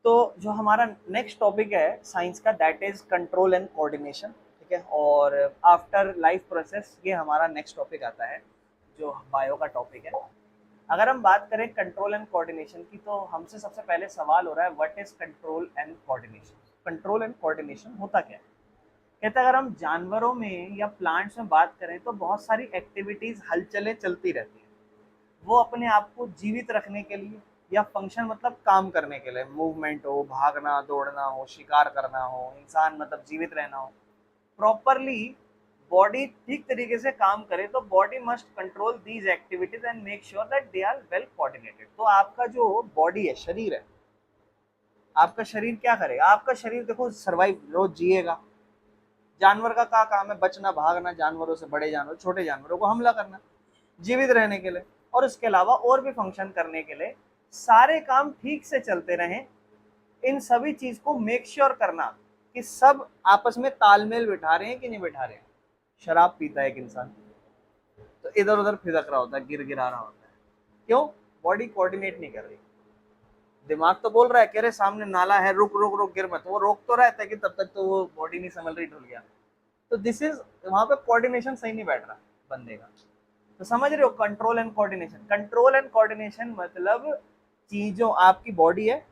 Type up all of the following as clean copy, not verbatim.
तो जो हमारा नेक्स्ट टॉपिक है साइंस का, that is control and coordination. ठीक है, और आफ्टर लाइफ प्रोसेस ये हमारा नेक्स्ट टॉपिक आता है जो बायो का टॉपिक है। अगर हम बात करें कंट्रोल एंड कोऑर्डिनेशन की, तो हमसे सबसे पहले सवाल हो रहा है what is control and coordination. Control and coordination होता क्या है? कहते हैं अगर हम जानवरों में या प्लांट्स में बात करें तो बहुत सारी एक्टिविटीज, हलचलें चलती रहती हैं। वो अपने आप को जीवित रखने के लिए या फंक्शन मतलब काम करने के लिए, मूवमेंट हो, भागना दौड़ना हो, शिकार करना हो, इंसान मतलब जीवित रहना हो, प्रॉपरली बॉडी ठीक तरीके से काम करे, तो body must control these activities and make sure that they are well coordinated. तो आपका जो बॉडी है, शरीर है, आपका शरीर क्या करेगा? आपका शरीर देखो सर्वाइव, रोज जिएगा। जानवर का क्या काम है? बचना, भागना, जानवरों से, बड़े जानवर, छोटे जानवरों को हमला करना, जीवित रहने के लिए। और इसके अलावा और भी फंक्शन करने के लिए सारे काम ठीक से चलते रहें। इन सभी चीज को मेक श्योर करना कि सब आपस में तालमेल बिठा रहे हैं कि नहीं बिठा रहे हैं। शराब पीता है एक इंसान तो इधर उधर फिसक रहा होता है, गिर गिरा रहा होता है, क्यों? बॉडी कोऑर्डिनेट नहीं कर रही। दिमाग तो बोल रहा है, कह रहे सामने नाला है, रुक रुक रुक, गिर मत। वो रोक तो रहता है कि तब तक तो वो बॉडी नहीं संभल रही, ढुल गया। तो दिस इज, वहां पे कोऑर्डिनेशन सही नहीं बैठ रहा बंदे का। तो समझ रहे हो control and coordination? Control and coordination मतलब चीजों, आपकी बॉडी है,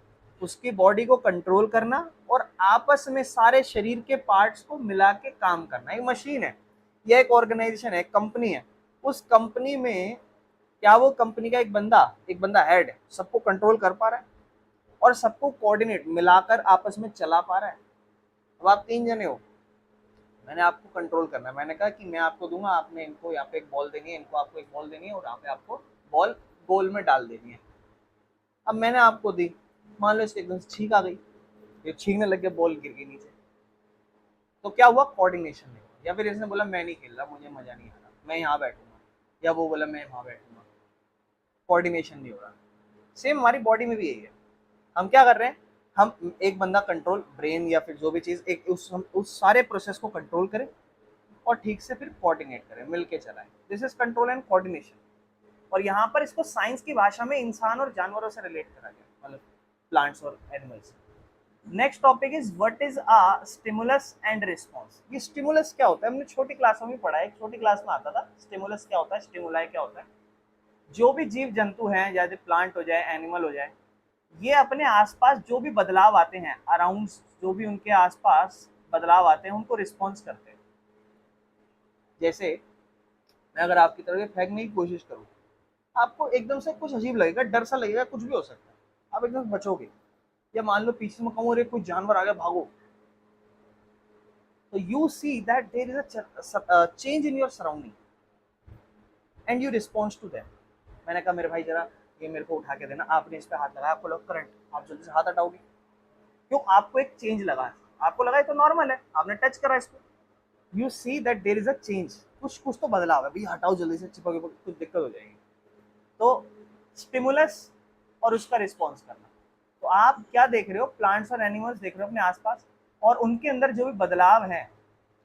उसकी बॉडी को कंट्रोल करना और आपस में सारे शरीर के पार्ट्स को मिला के काम करना। एक मशीन है, यह एक ऑर्गेनाइजेशन है, एक कंपनी है। उस कंपनी में क्या वो कंपनी का एक बंदा हेड है, सबको कंट्रोल कर पा रहा है और सबको कोऑर्डिनेट मिलाकर आपस में चला पा रहा है? अब आप 3 जने हो, मैंने आपको कंट्रोल करना है। मैंने कहा कि मैं आपको दूंगा, आपने इनको यहाँ पे एक बॉल देनी है, इनको आपको एक बॉल देनी है और यहाँ पे आपको बॉल गोल में डाल देनी है। अब मैंने आपको दी, मान लो इसके एकदम से छींक आ गई, ये छींकने लग गया, बॉल गिर गई नीचे, तो क्या हुआ? कोऑर्डिनेशन नहीं हुआ। या फिर इसने बोला मैं नहीं खेल रहा, मुझे मजा नहीं आ रहा, मैं यहाँ बैठूंगा, या वो बोला मैं वहाँ बैठूंगा, कोऑर्डिनेशन नहीं हो रहा। सेम हमारी बॉडी में भी यही है। हम क्या कर रहे हैं? हम एक बंदा कंट्रोल, ब्रेन या फिर जो भी चीज, एक उस सारे प्रोसेस को कंट्रोल करें और ठीक से फिर कोऑर्डिनेट करें, मिलके चलाएं। This is control and coordination. और यहाँ पर इसको साइंस की भाषा में इंसान और जानवरों से रिलेट करा गया, मतलब प्लांट्स और animals. Next topic is what is a stimulus and response. ये स्टिमुलस क्या होता है? हमने छोटी क्लासों में पढ़ा है, छोटी क्लास में आता था स्टिमुलस क्या होता है, स्टिमुलाई क्या होता है। जो भी जीव जंतु हैं, जैसे प्लांट हो जाए, एनिमल हो जाए, ये अपने आसपास जो भी बदलाव आते हैं, अराउंड जो भी उनके आसपास बदलाव आते हैं, उनको रिस्पॉन्स करते हैं। जैसे मैं अगर आपकी तरफ फेंकने की कोशिश करूँ, आपको एकदम से कुछ अजीब लगेगा, डर सा लगेगा, कुछ भी हो सकता है, आप एकदम बचोगे। या मान लो पीछे में कहूँ, अरे कोई जानवर आ गया, भागो। तो you see that there is a change in your surrounding and you response to that. मैंने कहा मेरे भाई जरा ये मेरे को उठा के देना, आपने इस पे हाथ लगाया, आपको लगा करंट, आप जल्दी से हाथ हटाओगे, क्यों? आपको एक चेंज लगा है, आपको लगा तो नॉर्मल है, आपने टच करा इसको, you see that there is a change, कुछ कुछ तो बदलाव है, भैया हटाओ जल्दी से, चिपक कुछ दिक्कत हो जाएगी। तो स्टिमुलस और उसका रिस्पॉन्स करना। तो आप क्या देख रहे हो? प्लांट्स और एनिमल्स देख रहे हो अपने आसपास, और उनके अंदर जो भी बदलाव हैं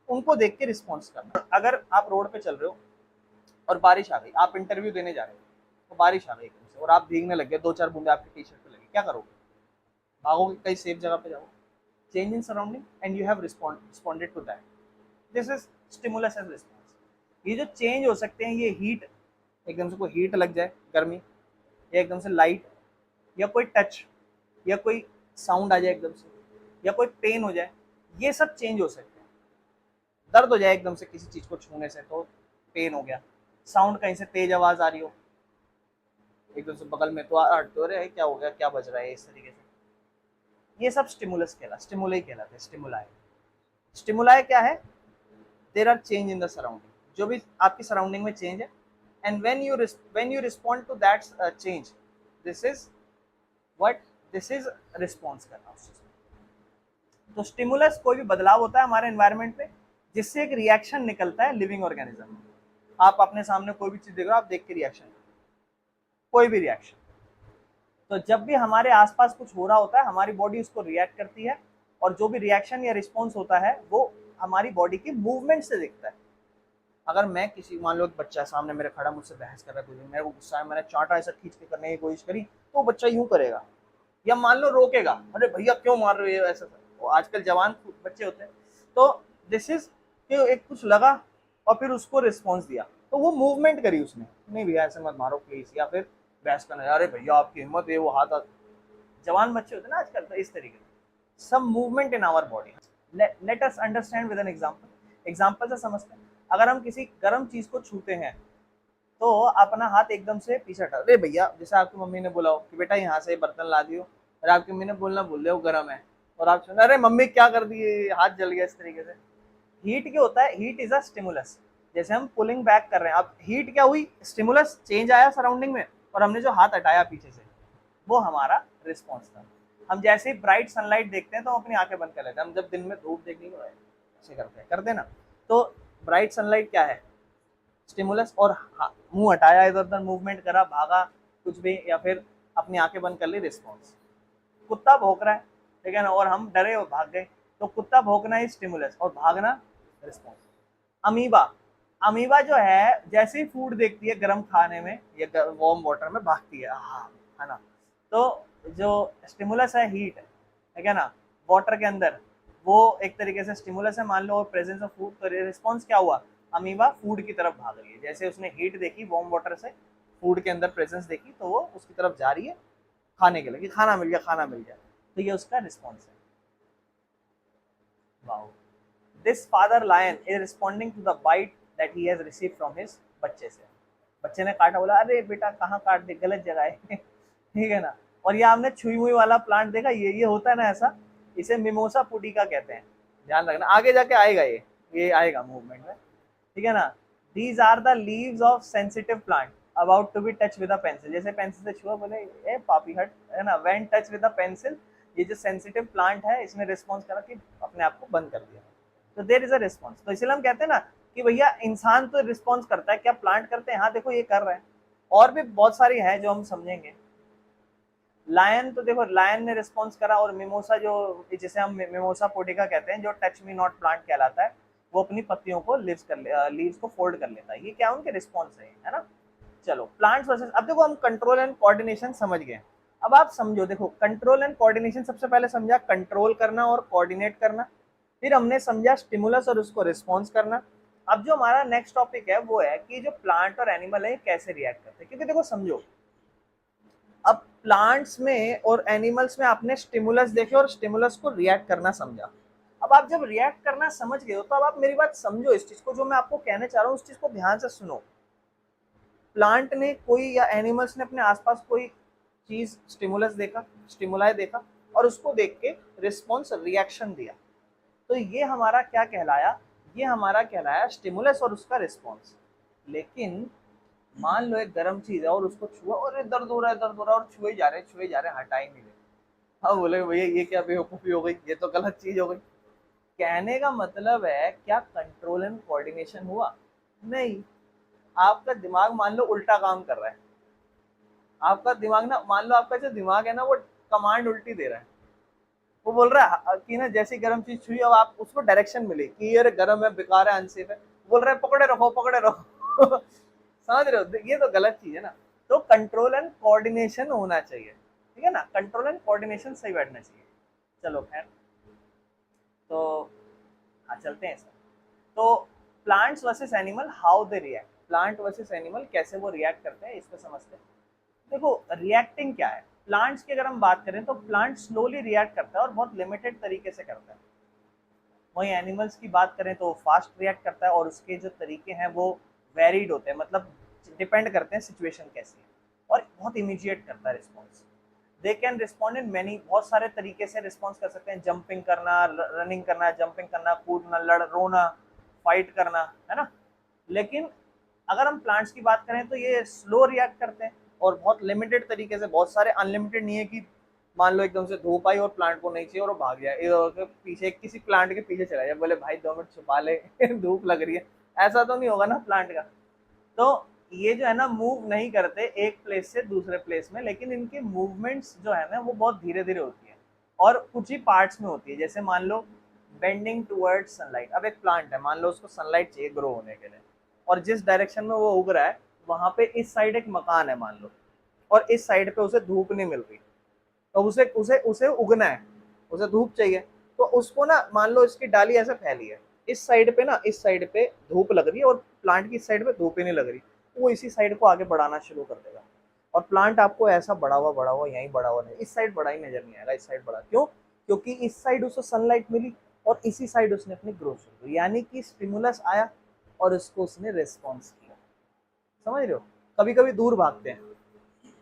उनको देख के रिस्पॉन्स करना। अगर आप रोड पे चल रहे हो और बारिश आ गई, आप इंटरव्यू देने जा रहे हो, तो बारिश आ गई एकदम से और आप भीगने लग गए, 2-4 बूंदे आपकी टी शर्ट पे लगी, क्या करोगे? भागोगे, कहीं सेफ जगह पे जाओ। Change in surrounding and you have responded to that. This is stimulus and response. ये जो चेंज हो सकते हैं, ये हीट, एकदम से कोई हीट लग जाए, गर्मी, या एकदम से लाइट, या कोई टच, या कोई साउंड आ जाए एकदम से, या कोई पेन हो जाए, ये सब चेंज हो सकते हैं। दर्द हो जाए एकदम से किसी चीज को छूने से, तो पेन हो गया। साउंड, कहीं से तेज आवाज आ रही हो, एकदम से बगल में, तो हटते हो, रहे क्या हो गया, क्या बज रहा है, इस तरीके से, ये सब स्टिमुलस स्टिमुलाई कहलाते हैं। स्टिमुलाई, स्टिमुलाई क्या है? There are change in the surrounding, जो भी आपकी सराउंडिंग में चेंज है, and when you respond to that change, this is what, this is response करना उस चीज। तो स्टिमुलस कोई भी बदलाव होता है हमारे एनवायरनमेंट पे, जिससे एक रिएक्शन निकलता है लिविंग ऑर्गेनिज्म में। आप अपने सामने कोई भी चीज देख रहे हो, आप देख के रिएक्शन, कोई भी रिएक्शन। तो जब भी हमारे आसपास कुछ हो रहा होता है, हमारी बॉडी उसको रिएक्ट करती है, और जो भी रिएक्शन या रिस्पॉन्स होता है वो हमारी बॉडी की मूवमेंट से दिखता है। अगर मैं किसी, मान लो एक बच्चा सामने मेरे खड़ा, मुझसे बहस कर रहा है, कुछ मेरे को गुस्सा है, मैंने चांटा ऐसा खींच के करने की कोशिश करी, तो बच्चा यूं करेगा, या मान लो रोकेगा, अरे भैया क्यों मार रहे हो ऐसा, वो आजकल जवान बच्चे होते हैं। तो दिस इज कि एक कुछ लगा और फिर उसको रिस्पॉन्स दिया, तो वो मूवमेंट करी उसने, नहीं भैया ऐसे मत मारो प्लीज, या फिर बहस करना, अरे भैया आपकी हिम्मत है, वो हाथ जवान बच्चे होते हैं ना आजकल, तो इस तरीके से some movement in our body. Let us understand with an example, example से समझते हैं। अगर हम किसी गर्म चीज को छूते हैं तो अपना हाथ एकदम से पीछे हटा, अरे भैया जैसे आपकी मम्मी ने बोला हो कि बेटा यहाँ से बर्तन ला दियो, और आपकी मम्मी ने बोलना भूल रहे हो गर्म है, और आप सुन, अरे मम्मी क्या कर दिए, हाथ जल गया, इस तरीके से। हीट क्या होता है, हीट इज अ स्टिमुलस। जैसे हम पुलिंग बैक कर रहे हैं, अब हीट क्या हुई, स्टिमुलस चेंज आया सराउंडिंग में, और हमने जो हाथ हटाया पीछे से, वो हमारा रिस्पॉन्स था। हम जैसे ही ब्राइट सनलाइट देखते हैं तो हम अपनी आंखें बंद कर लेते हैं। हम जब दिन में धूप देखने को ऐसे करते हैं ना, तो ब्राइट सनलाइट क्या है, स्टिमुलस, और मुंह हटाया, इधर उधर मूवमेंट करा, भागा कुछ भी, या फिर अपनी आंखें बंद कर ली, रिस्पॉन्स। कुत्ता भौंक रहा है, ठीक है ना, और हम डरे और भाग गए, तो कुत्ता भौंकना ही स्टिमुलस और भागना रिस्पॉन्स। अमीबा, अमीबा जो है जैसे ही फूड देखती है गर्म खाने में या वार्म वाटर में, भागती है, है ना। तो जो स्टिमुलस है हीट, ठीक है ना, वाटर के अंदर, वो एक तरीके से स्टिमुलस है मान लो, और प्रेजेंस ऑफ फूड, तो रिस्पॉन्स क्या हुआ, अमीबा फूड की तरफ भाग रही है। जैसे उसने हीट देखी वार्म वाटर से, फूड के अंदर प्रेजेंस देखी, तो वो उसकी तरफ जा रही है खाने के लिए, कि खाना मिल गया, खाना मिल गया, तो ये उसका रिस्पॉन्स है। Wow, this father lion is responding to the bite that he has received from his बच्चे से। बच्चे ने काटा, बोला अरे बेटा कहाँ काट दे, गलत जगह है ठीक है ना। और ये आपने छुई मुई वाला प्लांट देखा, ये होता है ना ऐसा, इसे मिमोसा पुडिका कहते हैं, ध्यान रखना, आगे जाके आएगा ये आएगा मूवमेंट में, ठीक है ना। These are the leaves of sensitive plant about to be touch with a pencil, जैसे पेंसिल से छुआ, बोले ए पापी हट, है ना, when touch with a pencil, ये जो सेंसिटिव प्लांट है इसने रिस्पॉन्स करा कि अपने आप को बंद कर दिया, तो देयर इज अ रिस्पॉन्स। तो इसलिए हम कहते हैं ना कि भैया इंसान तो रिस्पॉन्स करता है, क्या प्लांट करते हैं, हाँ देखो ये कर रहे हैं, और भी बहुत सारी है जो हम समझेंगे। लायन, तो देखो लायन ने रिस्पॉन्स करा, और मिमोसा जो, जिसे हम मिमोसा पोटिका कहते हैं, जो टच मी नॉट प्लांट कहलाता है, वो अपनी पत्तियों को लीव्स को फोल्ड कर लेता है, ये क्या उनके रिस्पॉन्स है ना। चलो प्लांट्स वर्सेस, अब देखो हम कंट्रोल एंड कोऑर्डिनेशन समझ गए। अब आप समझो, देखो कंट्रोल एंड कोऑर्डिनेशन सबसे पहले समझा, कंट्रोल करना और कोऑर्डिनेट करना, फिर हमने समझा स्टिमुलस और उसको रिस्पॉन्स करना। अब जो हमारा नेक्स्ट टॉपिक है वो है कि जो प्लांट और एनिमल है कैसे रिएक्ट करते हैं, क्योंकि देखो समझो, अब प्लांट्स में और एनिमल्स में आपने स्टिमुलस देखे और स्टिमुलस को रिएक्ट करना समझा। अब आप जब रिएक्ट करना समझ गए हो, तो अब आप मेरी बात समझो, इस चीज को जो मैं आपको कहने चाह रहा हूँ उस चीज को ध्यान से सुनो। प्लांट ने कोई या एनिमल्स ने अपने आसपास कोई चीज स्टिमुलस देखा, स्टिमुलाई देखा, और उसको देख के रिस्पॉन्स रिएक्शन दिया, तो ये हमारा क्या कहलाया, ये हमारा कहलाया स्टिमुलस और उसका रिस्पॉन्स। लेकिन मान लो एक गर्म चीज है और उसको छुआ, और दर्द हो रहा है, दर्द हो रहा है, और छुए जा रहे, हटा ही नहीं रहे। हाँ बोले भैया ये क्या बेवकूफी हो गई, ये तो गलत चीज हो गई। कहने का मतलब है क्या कंट्रोल एंड कोऑर्डिनेशन हुआ, नहीं। आपका दिमाग मान लो उल्टा काम कर रहा है, आपका दिमाग ना, मान लो आपका जो दिमाग है ना वो कमांड उल्टी दे रहा है। वो बोल रहा है कि ना जैसी गर्म चीज छुई, अब आप उसको डायरेक्शन मिले कि ये गर्म है, बेकार है, अनसेफ है, बोल रहा है पकड़े रखो, पकड़े रखो समझ रहे हो, ये तो गलत चीज है ना। तो कंट्रोल एंड कोऑर्डिनेशन होना चाहिए, ठीक है ना, कंट्रोल एंड कोऑर्डिनेशन सही बैठना चाहिए। चलो खैर, तो हाँ चलते हैं सर। तो plants versus animal, how they react, plant versus animal कैसे वो रिएक्ट करते हैं, इसको समझते हैं। देखो रिएक्टिंग क्या है, प्लांट्स की अगर हम बात करें तो प्लांट स्लोली रिएक्ट करता है और बहुत लिमिटेड तरीके से करता है। वहीं एनिमल्स की बात करें तो फास्ट रिएक्ट करता है, और उसके जो तरीके हैं वो वेरीड होते हैं, मतलब डिपेंड करते हैं सिचुएशन कैसी है, और बहुत इमीडिएट करता है response. They can respond in many, बहुत सारे तरीके से रिस्पॉन्स कर सकते हैं, जंपिंग करना, रनिंग करना, जंपिंग करना, कूदना, रोना, फाइट करना, है ना। लेकिन अगर हम प्लांट्स की बात करें तो ये स्लो रिएक्ट करते हैं, और बहुत लिमिटेड तरीके से, बहुत सारे, अनलिमिटेड नहीं है कि मान लो एकदम से धूप आई और प्लांट को नहीं चाहिए और वो भाग गया, इधर पीछे किसी प्लांट के पीछे चला जाए, बोले भाई 2 मिनट छुपा ले धूप लग रही है, ऐसा तो नहीं होगा ना प्लांट का। तो ये जो है ना मूव नहीं करते एक प्लेस से दूसरे प्लेस में, लेकिन इनकी मूवमेंट्स जो है ना वो बहुत धीरे धीरे होती है, और कुछ ही पार्ट्स में होती है। जैसे मान लो बेंडिंग टुवर्ड्स सनलाइट, अब एक प्लांट है, मान लो उसको सनलाइट चाहिए ग्रो होने के लिए, और जिस डायरेक्शन में वो उग रहा है वहां पे इस साइड एक मकान है मान लो, और इस साइड पे उसे धूप नहीं मिल रही, तो उसे उसे उसे उगना है, उसे धूप चाहिए। तो उसको ना, मान लो इसकी डाली ऐसे फैली है, इस साइड पे ना, इस साइड पे धूप लग रही है और प्लांट की इस साइड पे धूप ही नहीं लग रही, वो इसी साइड को आगे बढ़ाना शुरू कर देगा। और प्लांट आपको ऐसा बड़ा हुआ यहीं बड़ा हुआ नहीं, इस साइड बड़ा ही नजर नहीं आएगा, इस साइड बड़ा क्यों? क्योंकि इस साइड उसे सनलाइट मिली और इसी साइड उसने अपनी ग्रोथ शुरू की, यानी कि स्टिमुलस आया और उसको उसने रिस्पॉन्स किया। समझ रहे हो? कभी कभी दूर भागते हैं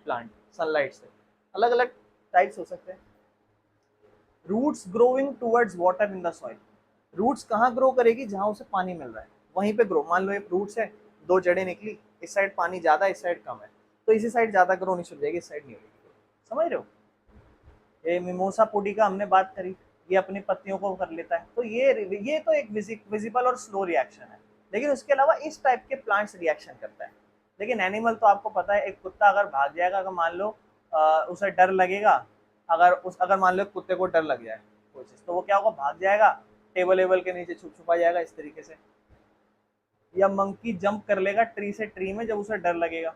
प्लांट सनलाइट से, अलग अलग टाइप्स हो सकते हैं। Roots growing towards water in the soil, roots कहाँ ग्रो करेगी? जहां उसे पानी मिल रहा है वहीं पे ग्रो। मान लो एक रूट्स है, दो जड़ें निकली, इस साइड पानी ज्यादा, इस साइड कम है, तो इसी साइड ज्यादा ग्रो नहीं शुरू जाएगी, इस साइड नहीं होगी। समझ रहे हो? ये मिमोसा पुडी का हमने बात करी, ये अपनी पत्तियों को कर लेता है, तो ये तो एक विजिबल और स्लो रिएक्शन है। लेकिन उसके अलावा इस टाइप के प्लांट्स रिएक्शन करता है। लेकिन एनिमल तो आपको पता है, एक कुत्ता अगर भाग जाएगा, अगर मान लो उसे डर लगेगा, अगर मान लो कुत्ते को डर लग जाए कोई चीज, तो वो क्या होगा? भाग जाएगा, टेबल वेबल के नीचे छुप छुपा जाएगा इस तरीके से। या मंकी जंप कर लेगा ट्री से ट्री में, जब उसे डर लगेगा,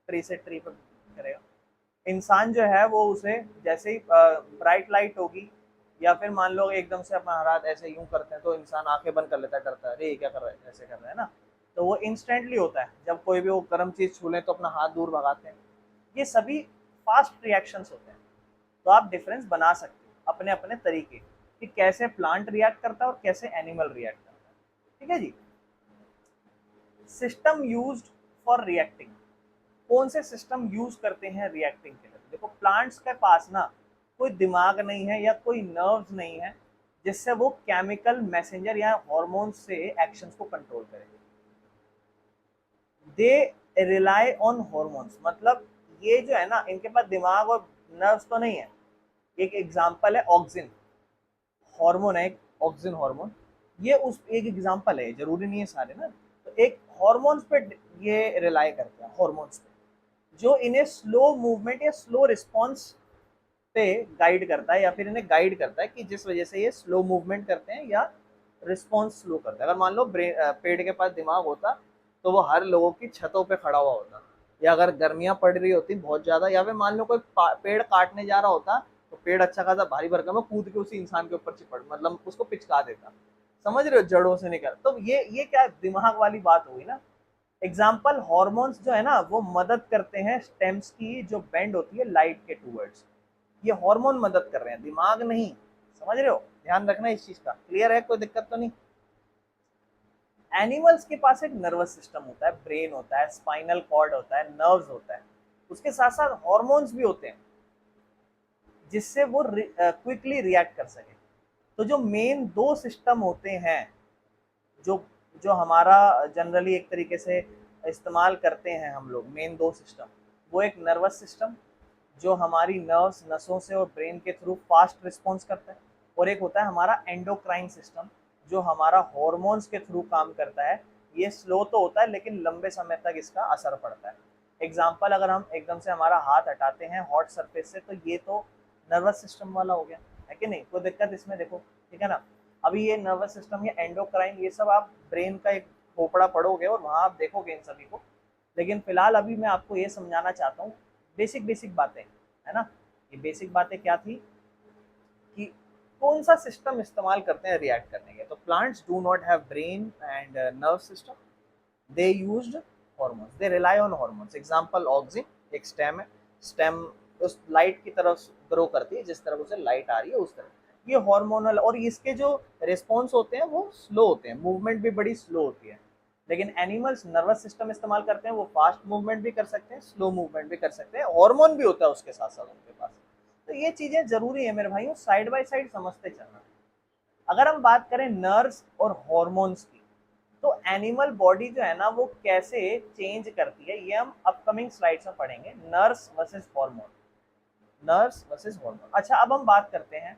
ट्री से ट्री पर करेगा। इंसान जो है वो उसे जैसे ही ब्राइट लाइट होगी, या फिर मान लो एकदम से अपना हाथ ऐसे यूं करते हैं, तो इंसान आंखें बंद कर लेता है, डरता है, अरे ये क्या कर रहा है, ऐसे कर रहा है ना। तो वो इंस्टेंटली होता है, जब कोई भी वो गर्म चीज छू ले तो अपना हाथ दूर भगाते हैं। ये सभी फास्ट रिएक्शंस होते हैं। तो आप डिफरेंस बना सकते हो अपने अपने तरीके कि कैसे प्लांट रिएक्ट करता है और कैसे एनिमल रिएक्ट करता है। ठीक है जी। सिस्टम यूज्ड फॉर रिएक्टिंग, कौन से सिस्टम यूज करते हैं रिएक्टिंग के लिए? देखो, प्लांट्स के पास ना कोई दिमाग नहीं है या कोई नर्व्स नहीं है जिससे वो केमिकल मैसेंजर या हार्मोन से एक्शंस को कंट्रोल करें। दे रिलाई ऑन हॉर्मोन्स, मतलब ये जो है ना, इनके पास दिमाग और नर्व्स तो नहीं है। एक एग्जांपल है ऑक्सिन हार्मोन, है एक ऑक्सिन हार्मोन, ये उस एक एग्जांपल है, जरूरी नहीं है सारे ना। तो एक हार्मोन्स पे ये रिलाई करते हैं, हार्मोन्स पे, जो इन्हें स्लो मूवमेंट या स्लो रिस्पॉन्स पे गाइड करता है, या फिर इन्हें गाइड करता है कि जिस वजह से ये स्लो मूवमेंट करते हैं या रिस्पॉन्स स्लो करते हैं। अगर मान लो पेड़ के पास दिमाग होता तो वो हर लोगों की छतों पे खड़ा हुआ होता, या अगर गर्मियां पड़ रही होती बहुत ज्यादा, या फिर मान लो कोई पेड़ काटने जा रहा होता, तो पेड़ अच्छा खासा भारी भरकम में कूद के उसी इंसान के ऊपर चिपट, मतलब उसको पिचका देता। समझ रहे हो? जड़ों से निकल, तो ये क्या दिमाग वाली बात हुई ना। एग्जाम्पल, हॉर्मोन्स जो है ना वो मदद करते हैं स्टेम्स की जो बेंड होती है लाइट के टूवर्ड्स, ये हार्मोन मदद कर रहे हैं, दिमाग नहीं। समझ रहे हो? ध्यान रखना इस चीज का। क्लियर है? कोई दिक्कत तो नहीं? एनिमल्स के पास एक नर्वस सिस्टम होता है, ब्रेन होता है, स्पाइनल कॉर्ड होता है, नर्व्स होता है, उसके साथ साथ हॉर्मोन्स भी होते हैं जिससे वो क्विकली रिएक्ट कर सके। तो जो मेन दो सिस्टम होते हैं, जो जो हमारा जनरली एक तरीके से इस्तेमाल करते हैं हम लोग, मेन दो सिस्टम, वो एक नर्वस सिस्टम जो हमारी नर्व्स, नसों से और ब्रेन के थ्रू फास्ट रिस्पॉन्स करता है, और एक होता है हमारा एंडोक्राइन सिस्टम जो हमारा हॉर्मोन्स के थ्रू काम करता है। ये स्लो तो होता है लेकिन लंबे समय तक इसका असर पड़ता है। एग्जाम्पल, अगर हम एकदम से हमारा हाथ हटाते हैं हॉट सरफेस से, तो ये तो नर्वस सिस्टम वाला हो गया, है कि नहीं? कोई दिक्कत इसमें? देखो, ठीक है ना। अभी ये नर्वस सिस्टम या एंडोक्राइन, ये सब आप ब्रेन का एक खोपड़ा पढ़ोगे और वहां आप देखोगे इन सभी को। लेकिन फिलहाल अभी मैं आपको ये समझाना चाहता हूँ बेसिक बेसिक बातें, है ना। ये बेसिक बातें क्या थी कि कौन सा सिस्टम इस्तेमाल करते हैं रिएक्ट करने के? तो plants do not have brain and nerve system, they used hormones, they rely on hormones. Example, auxin एक स्टेम है, स्टेम उस लाइट की तरफ ग्रो करती है, जिस तरफ उसे लाइट आ रही है उस तरफ। ये हार्मोनल, और इसके जो रिस्पॉन्स होते हैं वो स्लो होते हैं, मूवमेंट भी बड़ी स्लो होती है। लेकिन एनिमल्स नर्वस सिस्टम इस्तेमाल करते हैं, वो फास्ट मूवमेंट भी कर सकते हैं, स्लो मूवमेंट भी कर सकते हैं, हार्मोन भी होता है उसके साथ साथ उनके पास। तो ये चीजें जरूरी है मेरे भाइयों, साइड बाय साइड समझते चलना। अगर हम बात करें नर्व्स और हॉर्मोन्स की, तो एनिमल बॉडी जो है ना वो कैसे चेंज करती है, ये हम अपकमिंग स्लाइड्स में पढ़ेंगे। Nerves versus hormone, nerves versus hormone. अच्छा, अब हम बात करते हैं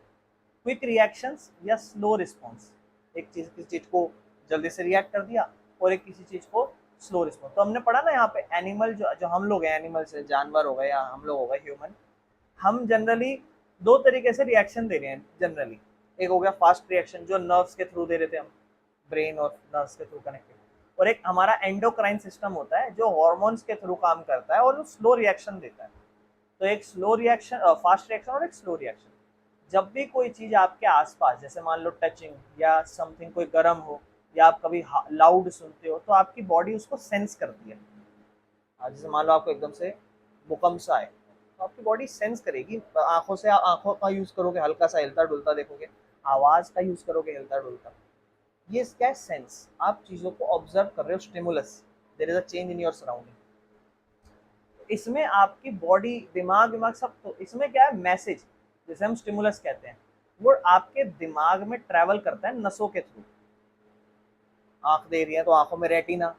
क्विक रिएक्शंस या स्लो रिस्पॉन्स। एक चीज, किसी चीज को जल्दी से रिएक्ट कर दिया, और एक किसी चीज को स्लो रिस्पॉन्स। तो हमने पढ़ा ना यहाँ पे एनिमल, जो जो हम लोग हैं, एनिमल्स है, जानवर हो गए या हम लोग हो गए ह्यूमन, हम जनरली दो तरीके से रिएक्शन दे रहे हैं जनरली। एक हो गया फास्ट रिएक्शन जो नर्व्स के थ्रू दे रहे थे हम, ब्रेन और नर्व्स के थ्रू कनेक्टेड, और एक हमारा एंडोक्राइन सिस्टम होता है जो हॉर्मोन्स के थ्रू काम करता है और स्लो रिएक्शन देता है। तो एक स्लो रिएक्शन, फास्ट रिएक्शन और एक स्लो रिएक्शन। जब भी कोई चीज आपके आसपास, जैसे मान लो टचिंग या समथिंग, कोई गर्म हो या आप कभी लाउड सुनते हो, तो आपकी बॉडी उसको सेंस करती है। जैसे मान लो आपको एकदम से भूकंप सा आए, तो आपकी बॉडी सेंस करेगी। आंखों से, आंखों का यूज करोगे, हल्का सा हिलता डुलता देखोगे, आवाज का यूज करोगे, हिलता डुलता। ये क्या है? सेंस। आप चीजों को ऑब्जर्व कर रहे हो, stimulus, there is a change in your surrounding. इसमें आपकी बॉडी, दिमाग दिमाग सब, तो इसमें क्या है? मैसेज, जैसे हम स्टिमुलस कहते हैं, वो आपके दिमाग में ट्रेवल करता है नसों के थ्रू। आंख दे रही है तो आंखों में रेटिना,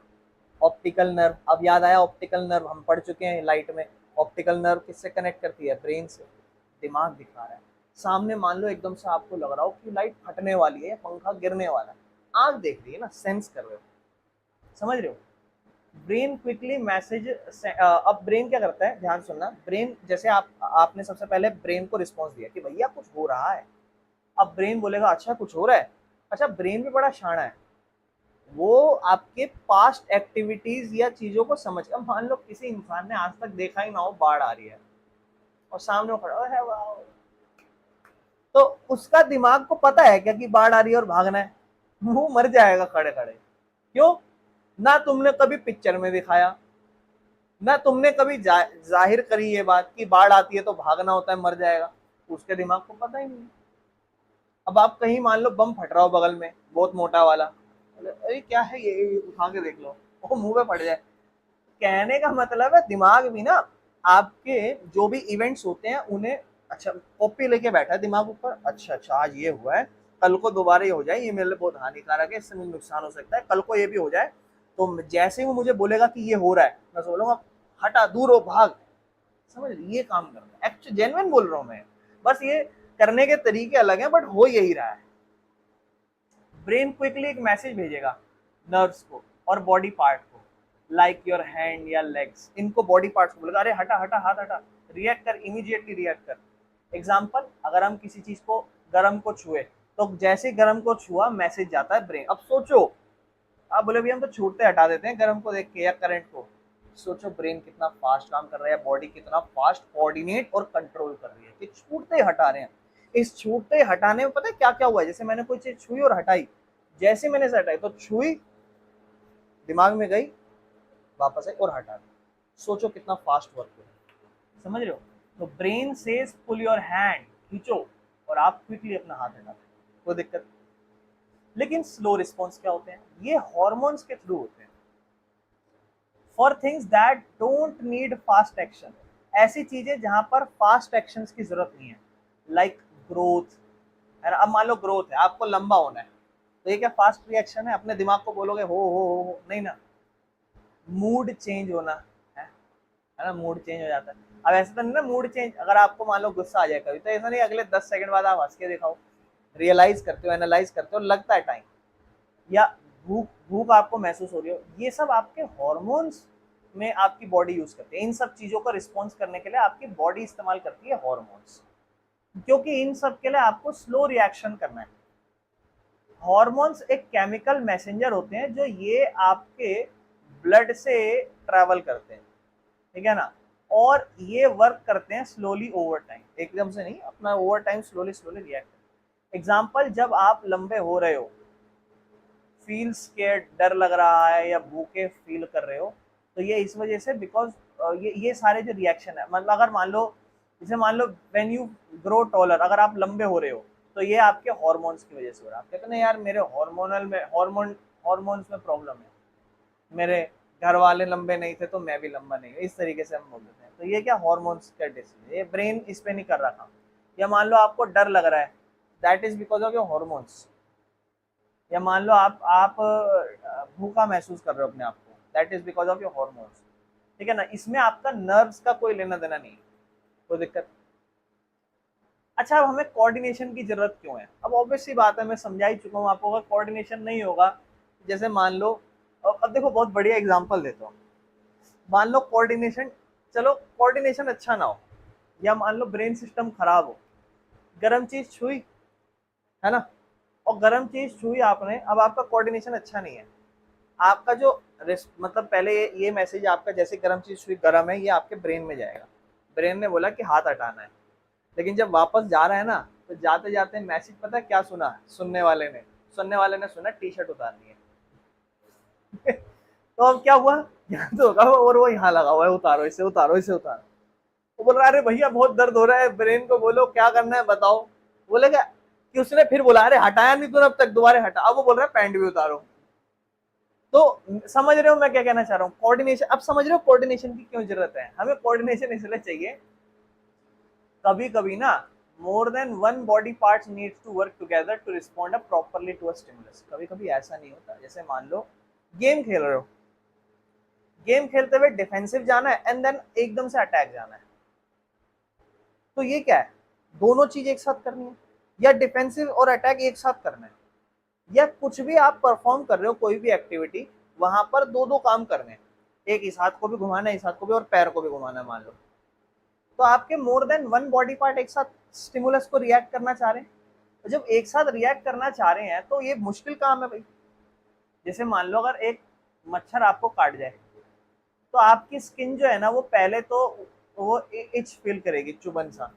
ऑप्टिकल नर्व। अब याद आया, ऑप्टिकल नर्व हम पढ़ चुके हैं लाइट में। ऑप्टिकल नर्व किससे कनेक्ट करती है? ब्रेन से। दिमाग दिखा रहा है सामने, मान लो एकदम से आपको लग रहा हो कि लाइट फटने वाली है या पंखा गिरने वाला है, आंख देख रही है ना, सेंस कर रहे हो, समझ रहे हो? Brain quickly message. अब ब्रेन क्या करता है, ध्यान सुनना। ब्रेन, जैसे आपने सबसे पहले ब्रेन को रिस्पॉन्स दिया कि भैया कुछ हो रहा है। अब ब्रेन बोलेगा अच्छा कुछ हो रहा है। अच्छा, ब्रेन भी बड़ा शाना है, वो आपके पास्ट एक्टिविटीज या चीजों को समझ। अब मान लो किसी इंसान ने आज तक देखा ही ना हो बाढ़ आ रही है और सामने वो खड़ा है, वाह, तो उसका दिमाग को पता है क्या कि बाढ़ आ रही है और भागना है? वो मर जाएगा खड़े खड़े। क्यों? ना तुमने कभी पिक्चर में दिखाया, ना तुमने कभी जाहिर करी ये बात कि बाढ़ आती है तो भागना होता है, मर जाएगा। उसके दिमाग को पता ही नहीं। अब आप कहीं मान लो बम फट रहा हो बगल में, बहुत मोटा वाला, अरे क्या है ये, उठा के देख लो, वो मुंह पे पड़ जाए। कहने का मतलब है दिमाग भी ना, आपके जो भी इवेंट्स होते हैं उन्हें, अच्छा कॉपी लेके बैठा है दिमाग ऊपर, अच्छा अच्छा आज ये हुआ है, कल को दोबारा ये हो जाए, ये मेरे लिए बहुत हानिकारक है, इससे मुझे नुकसान हो सकता है, कल को ये भी हो जाए। तो जैसे ही वो मुझे बोलेगा कि ये हो रहा है, मैं बोलूंगा हटा, दूर हो, भाग। समझ, ये काम करना है। एक्चुअली जेन्युइन बोल रहा हूँ मैं, बस ये करने के तरीके अलग हैं, बट हो यही रहा है। ब्रेन क्विकली एक मैसेज भेजेगा नर्व्स को और बॉडी पार्ट को, लाइक योर हैंड या लेग्स, इनको बॉडी पार्ट्स को बोलेगा अरे हटा हटा, हाथ हटा, रिएक्ट कर, इमीडिएटली रिएक्ट कर। एग्जाम्पल, अगर हम किसी चीज को, गरम को छुए, तो जैसे गरम को छुआ मैसेज जाता है ब्रेन। अब सोचो, आप बोले भैया हम तो छूटते हटा देते हैं गरम को देख के या करंट को। सोचो ब्रेन कितना फास्ट काम कर रहा है, बॉडी कितना फास्ट कोऑर्डिनेट और कंट्रोल कर रही है कि छूटते ही हटा रहे हैं। इस छूटते ही हटाने में पता है क्या क्या हुआ है? जैसे मैंने कोई चीज छुई और हटाई, जैसे मैंने से हटाई तो छुई, दिमाग में गई, वापस आई और हटा दी। सोचो कितना फास्ट वर्क है, समझ रहे हो? तो brain says pull your hand, खींचो, और आप क्विकली अपना हाथ हटाते, कोई दिक्कत। लेकिन स्लो रिस्पॉन्स क्या होते हैं? ये हॉर्मोन्स के थ्रू होते हैं, for things that don't need fast action. ऐसी चीजें जहां पर फास्ट एक्शंस की जरूरत नहीं है, लाइक ग्रोथ है ना। अब मान लो ग्रोथ है, आपको लंबा होना है, तो ये क्या फास्ट रिएक्शन है? अपने दिमाग को बोलोगे हो नहीं ना। मूड चेंज होना है ना, मूड चेंज हो जाता है। अब ऐसा तो नहीं ना मूड चेंज, अगर आपको मान लो गुस्सा आ जाए कभी, तो ऐसा नहीं अगले 10 सेकंड बाद आप हंस के दिखाओ, रियलाइज करते हो, एनालाइज करते हो, लगता है टाइम। या भूख भूख आपको महसूस हो रही हो, ये सब आपके हॉर्मोन्स में आपकी बॉडी यूज करती है। इन सब चीजों का रिस्पॉन्स करने के लिए आपकी बॉडी इस्तेमाल करती है हॉर्मोन्स, क्योंकि इन सब के लिए आपको स्लो रिएक्शन करना है। हॉर्मोन्स एक केमिकल मैसेंजर होते हैं जो ये आपके ब्लड से ट्रैवल करते हैं, ठीक है ना, और ये वर्क करते हैं स्लोली ओवर टाइम, एकदम से नहीं, अपना over time slowly slowly react. Example, जब आप लंबे हो रहे हो, फील स्केर्ड, डर लग रहा है, या भूखे फील कर रहे हो, तो ये इस वजह से, बिकॉज ये सारे जो रिएक्शन है, मतलब अगर मान लो, जैसे मान लो व्हेन यू ग्रो टॉलर, अगर आप लंबे हो रहे हो, तो ये आपके हॉर्मोन्स की वजह से हो रहा है। आप कहते हैं यार मेरे हॉर्मोनल में, हॉर्मोन्स में प्रॉब्लम है, मेरे घर वाले लंबे नहीं थे तो मैं भी लंबा नहीं हूँ, इस तरीके से हम बोल देते हैं। तो ये क्या, हॉर्मोन्स का डिसीज, ये ब्रेन इस पे नहीं कर रहा काम। या मान लो आपको डर लग रहा है, that is because of your hormones. या मान लो आप भूखा महसूस कर रहे हो अपने आप को, that is because of your hormones, ठीक है ना। इसमें आपका नर्व्स का कोई लेना देना नहीं है, कोई दिक्कत। अच्छा, अब हमें कोऑर्डिनेशन की जरूरत क्यों है? अब ऑब्वियस सी बात है, मैं समझा ही चुका हूँ आपको, अगर कोऑर्डिनेशन नहीं होगा, जैसे मान लो, अब देखो बहुत बढ़िया एग्जांपल देता हूँ। मान लो कोऑर्डिनेशन, चलो कोऑर्डिनेशन अच्छा ना हो, या मान लो ब्रेन सिस्टम खराब हो, गर्म चीज छुई, है ना, और गर्म चीज छुई आपने, अब आपका कोऑर्डिनेशन अच्छा नहीं है। आपका जो मतलब पहले ये मैसेज आपका, जैसे गर्म चीज छुई, गर्म है, ये आपके ब्रेन में जाएगा, ब्रेन ने बोला कि हाथ हटाना है, लेकिन जब वापस जा रहा है ना, तो जाते जाते मैसेज पता है क्या सुना सुनने वाले ने सुना टी शर्ट उतारनी है। तो अब क्या हुआ, यहाँ तो होगा और वो यहाँ लगा हुआ है, उतारो इसे, उतारो इसे, उतारो। वो बोल रहा है अरे भैया बहुत दर्द हो रहा है, ब्रेन को बोलो क्या करना है बताओ। बोलेगा कि उसने फिर बोला अरे हटाया नहीं तूने अब तक, दोबारा हटा। अब वो बोल रहा है पैंट भी उतारो। तो समझ रहे हो मैं क्या कहना चाह रहा हूँ, कोऑर्डिनेशन। अब समझ रहे हो कोऑर्डिनेशन की क्यों जरूरत है हमें, कोऑर्डिनेशन इसलिए चाहिए, कभी कभी ना more than one body parts needs to work together to respond properly to a stimulus. कभी कभी ऐसा नहीं होता, जैसे मान लो गेम खेल रहे हो, गेम खेलते हुए डिफेंसिव जाना है एंड देन एकदम से अटैक जाना है, तो ये क्या है, दोनों चीज एक साथ करनी है, या डिफेंसिव और अटैक एक साथ करना है, या कुछ भी आप परफॉर्म कर रहे हो कोई भी एक्टिविटी, वहां पर दो दो काम करने हैं, एक इस हाथ को भी घुमाना है, इस हाथ को भी, और पैर को भी घुमाना है मान लो। तो आपके मोर देन वन बॉडी पार्ट एक साथ स्टिमुलस को रिएक्ट करना चाह रहे हैं। तो जब एक साथ रिएक्ट करना चाह रहे हैं तो ये मुश्किल काम है भाई। जैसे मान लो अगर एक मच्छर आपको काट जाए, तो आपकी स्किन जो है ना वो पहले तो वो इच फील करेगी, चुभन सा,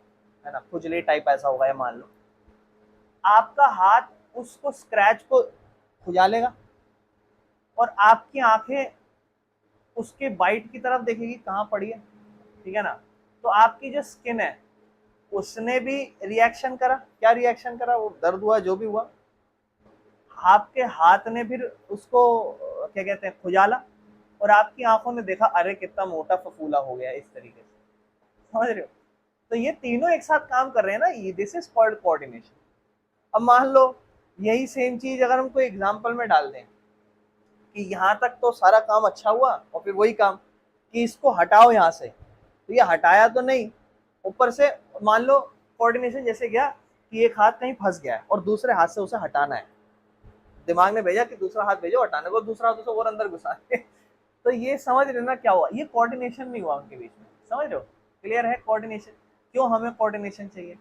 है ना, खुजली टाइप ऐसा होगा, या मान लो आपका हाथ उसको स्क्रैच को खुजा लेगा, और आपकी आंखें उसके बाइट की तरफ देखेगी कहाँ पड़ी है, ठीक है ना। तो आपकी जो स्किन है उसने भी रिएक्शन करा, क्या रिएक्शन करा, वो दर्द हुआ जो भी हुआ, आपके हाथ ने फिर उसको क्या कहते हैं खुजाला, और आपकी आंखों ने देखा अरे कितना मोटा फफूला हो गया, इस तरीके से, समझ रहे हो। तो ये तीनों एक साथ काम कर रहे हैं ना, दिस इज कॉल्ड कोऑर्डिनेशन। अब मान लो यही सेम चीज अगर हम कोई एग्जांपल में डाल दें कि यहाँ तक तो सारा काम अच्छा हुआ, और फिर वही काम कि इसको हटाओ यहाँ से, तो ये हटाया तो नहीं, ऊपर से मान लो कोऑर्डिनेशन जैसे गया कि एक हाथ कहीं फंस गया है और दूसरे हाथ से उसे हटाना है, दिमाग ने भेजा कि दूसरा हाथ भेजो हटाने को, दूसरा हाथ उसे और अंदर घुसा के। तो ये समझ रहे ना क्या हुआ, ये कोऑर्डिनेशन नहीं हुआ उनके बीच में, समझ रहे हो, क्लियर है कोऑर्डिनेशन, क्यों हमें कोऑर्डिनेशन चाहिए।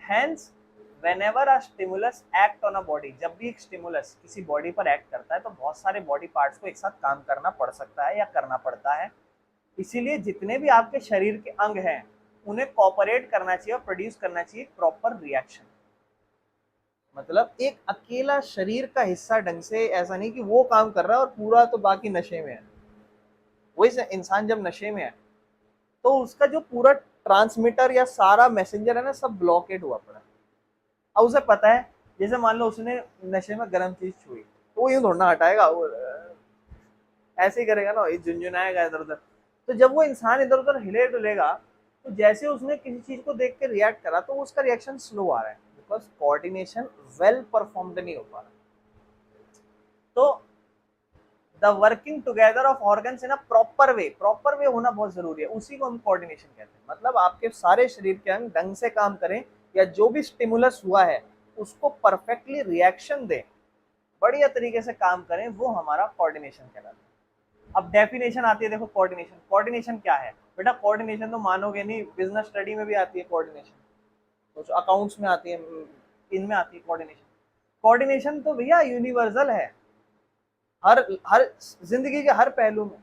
Hence, whenever a stimulus act on a body, जब भी एक स्टिमुलस किसी बॉडी पर एक्ट करता है तो बहुत सारे बॉडी पार्ट्स को एक साथ काम करना पड़ सकता है या करना पड़ता है। इसीलिए जितने भी आपके शरीर के अंग हैं उन्हें कोऑपरेट करना चाहिए और प्रोड्यूस करना चाहिए प्रॉपर रिएक्शन। मतलब एक अकेला शरीर का हिस्सा ढंग से, ऐसा नहीं कि वो काम कर रहा है और पूरा तो बाकी नशे में है। वही इंसान जब नशे में है तो उसका जो पूरा ट्रांसमीटर या सारा मैसेंजर है ना, सब ब्लॉकेड हुआ पड़ा है। अब उसे पता है, जैसे मान लो उसने नशे में गर्म चीज छुई, तो वो यूं थोड़ा हटाएगा, वो ऐसे ही करेगा ना, झुंझुनाएगा इधर उधर। तो जब वो इंसान इधर उधर हिले डुलेगा, तो जैसे उसने किसी चीज को देख के रिएक्ट करा तो उसका रिएक्शन स्लो आ रहा है, बिकॉज कोऑर्डिनेशन वेल परफॉर्म्ड नहीं हो पा रहा। तो the working together of organs in a proper way होना बहुत जरूरी है, उसी को हम कोऑर्डिनेशन कहते हैं। मतलब आपके सारे शरीर के अंग ढंग से काम करें, या जो भी स्टिमुलस हुआ है उसको परफेक्टली रिएक्शन दें, बढ़िया तरीके से काम करें, वो हमारा कोऑर्डिनेशन कहलाता है। अब डेफिनेशन आती है, देखो कोऑर्डिनेशन, कोऑर्डिनेशन क्या है बेटा, कोऑर्डिनेशन तो मानोगे नहीं, बिजनेस स्टडी में भी आती है कोऑर्डिनेशन, तो अकाउंट्स में आती है, इनमें आती है कोऑर्डिनेशन। कोऑर्डिनेशन तो भैया यूनिवर्सल है, हर हर जिंदगी के हर पहलू में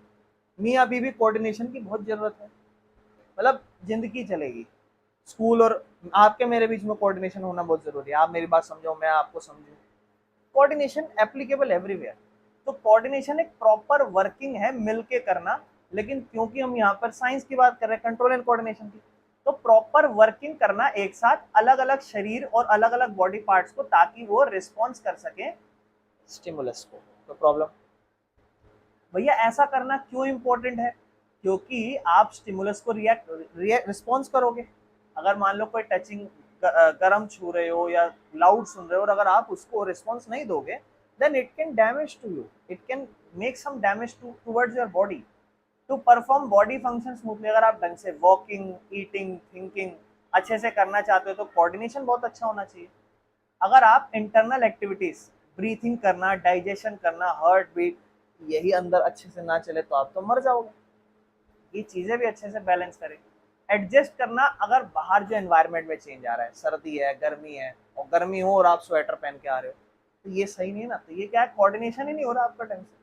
मियाँ बीवी कोऑर्डिनेशन की बहुत जरूरत है। मतलब जिंदगी चलेगी, स्कूल और आपके मेरे बीच में कोऑर्डिनेशन होना बहुत जरूरी है, आप मेरी बात समझो, मैं आपको समझूं, कोऑर्डिनेशन एप्लीकेबल एवरीवेयर। तो कोऑर्डिनेशन एक प्रॉपर वर्किंग है, मिलके करना, लेकिन क्योंकि हम यहाँ पर साइंस की बात कर रहे हैं, कंट्रोल एंड कोऑर्डिनेशन की, तो प्रॉपर वर्किंग करना एक साथ अलग अलग शरीर और अलग अलग बॉडी पार्ट्स को, ताकि वो रिस्पॉन्स कर सके स्टिमुलस को। तो प्रॉब्लम भैया ऐसा करना क्यों इंपॉर्टेंट है, क्योंकि आप स्टिमुलस को रिस्पॉन्स करोगे। अगर मान लो कोई टचिंग गर्म छू रहे हो या लाउड सुन रहे हो, और अगर आप उसको रिस्पॉन्स नहीं दोगे, then it can damage to you, it can make some damage towards your body to perform body function smoothly. अगर आप ढंग से वॉकिंग, ईटिंग, थिंकिंग अच्छे से करना चाहते हो तो कोऑर्डिनेशन बहुत अच्छा होना चाहिए। अगर आप इंटरनल एक्टिविटीज, ब्रीथिंग करना, डाइजेशन करना, हार्ट बीट, यही अंदर अच्छे से ना चले तो आप तो मर जाओगे। ये चीजें भी अच्छे से बैलेंस करें, एडजस्ट करना। अगर बाहर जो एनवायरनमेंट में चेंज आ रहा है, सर्दी है, गर्मी है, और गर्मी हो और आप स्वेटर पहन के आ रहे हो, तो ये सही नहीं है ना। तो ये क्या है, कोऑर्डिनेशन ही नहीं हो रहा आपका ढंग से।